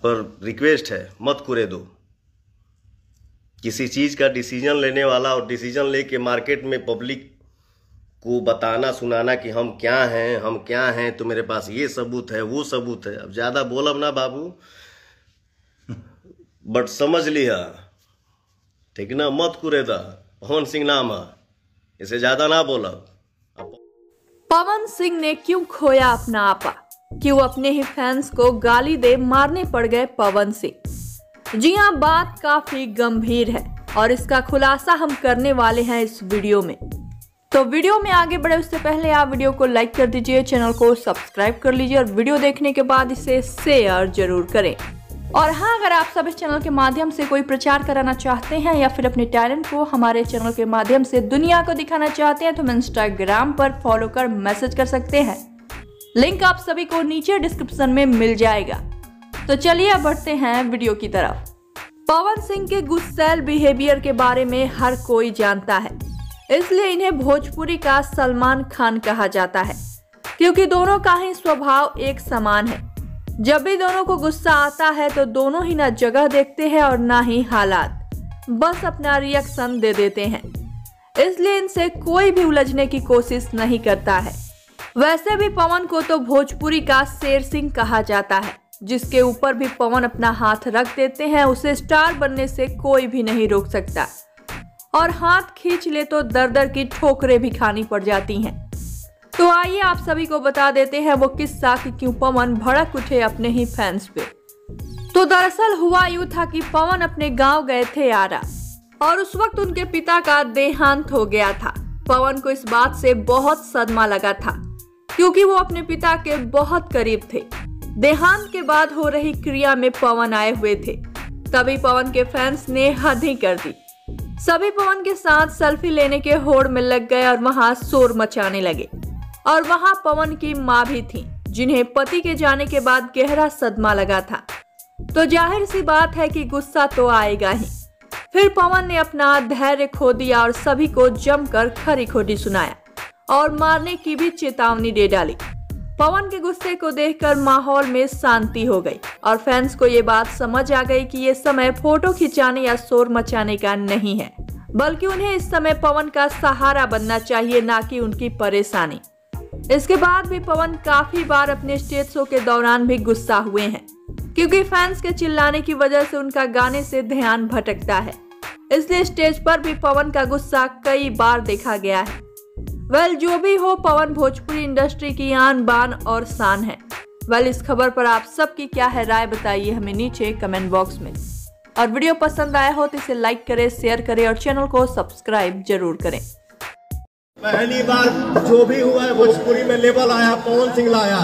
पर रिक्वेस्ट है, मत कुरे दो। किसी चीज़ का डिसीजन लेने वाला और डिसीजन लेके मार्केट में पब्लिक को बताना सुनाना कि हम क्या हैं तो मेरे पास ये सबूत है वो सबूत है। अब ज़्यादा बोलब ना बाबू, बट समझ लिया, ठीक ना, मत कुरेदा। पवन सिंह नाम है, इसे ज़्यादा ना बोलब। पवन सिंह ने क्यों खोया अपना आपा, क्यों अपने ही फैंस को गाली दे मारने पड़ गए पवन सिंह। जी हाँ, बात काफी गंभीर है और इसका खुलासा हम करने वाले हैं इस वीडियो में। तो वीडियो में आगे बढ़े उससे पहले आप वीडियो को लाइक कर दीजिए, चैनल को सब्सक्राइब कर लीजिए और वीडियो देखने के बाद इसे शेयर जरूर करें। और हाँ, अगर आप सब इस चैनल के माध्यम से कोई प्रचार कराना चाहते हैं या फिर अपने टैलेंट को हमारे चैनल के माध्यम से दुनिया को दिखाना चाहते हैं तो हमें इंस्टाग्राम पर फॉलो कर मैसेज कर सकते हैं। लिंक आप सभी को नीचे डिस्क्रिप्शन में मिल जाएगा। तो चलिए अब बढ़ते हैं वीडियो की तरफ। पवन सिंह के गुस्सैल बिहेवियर के बारे में हर कोई जानता है, इसलिए इन्हें भोजपुरी का सलमान खान कहा जाता है, क्योंकि दोनों का ही स्वभाव एक समान है। जब भी दोनों को गुस्सा आता है तो दोनों ही ना जगह देखते हैं और ना ही हालात, बस अपना रिएक्शन दे देते हैं। इसलिए इनसे कोई भी उलझने की कोशिश नहीं करता है। वैसे भी पवन को तो भोजपुरी का शेर सिंह कहा जाता है, जिसके ऊपर भी पवन अपना हाथ रख देते हैं। उसे स्टार बनने से कोई भी नहीं रोक सकता और हाथ खींच ले तो दर दर की ठोकरें भी खानी पड़ जाती हैं। तो आइए आप सभी को बता देते हैं वो किस्सा कि क्यों पवन भड़क उठे अपने ही फैंस पे। तो दरअसल हुआ यूं था कि पवन अपने गांव गए थे आरा और उस वक्त उनके पिता का देहांत हो गया था। पवन को इस बात से बहुत सदमा लगा था, क्योंकि वो अपने पिता के बहुत करीब थे। देहांत के बाद हो रही क्रिया में पवन आए हुए थे, तभी पवन के फैंस ने हद ही कर दी। सभी पवन के साथ सेल्फी लेने के होड़ में लग गए और वहां शोर मचाने लगे। और वहां पवन की मां भी थी, जिन्हें पति के जाने के बाद गहरा सदमा लगा था। तो जाहिर सी बात है कि गुस्सा तो आएगा ही। फिर पवन ने अपना धैर्य खो दिया और सभी को जमकर खरी खोटी सुनाया और मारने की भी चेतावनी दे डाली। पवन के गुस्से को देखकर माहौल में शांति हो गई और फैंस को ये बात समझ आ गई कि ये समय फोटो खिंचाने या शोर मचाने का नहीं है, बल्कि उन्हें इस समय पवन का सहारा बनना चाहिए, ना कि उनकी परेशानी। इसके बाद भी पवन काफी बार अपने स्टेज शो के दौरान भी गुस्सा हुए हैं, क्योंकि फैंस के चिल्लाने की वजह से उनका गाने से ध्यान भटकता है। इसलिए स्टेज पर भी पवन का गुस्सा कई बार देखा गया है। वेल, जो भी हो, पवन भोजपुरी इंडस्ट्री की आन बान और शान है। वेल, इस खबर पर आप सबकी क्या है राय, बताइए हमें नीचे कमेंट बॉक्स में। और वीडियो पसंद आया हो तो इसे लाइक करें, शेयर करें और चैनल को सब्सक्राइब जरूर करें। पहली बार जो भी हुआ है भोजपुरी में लेवल आया, पवन सिंह लाया।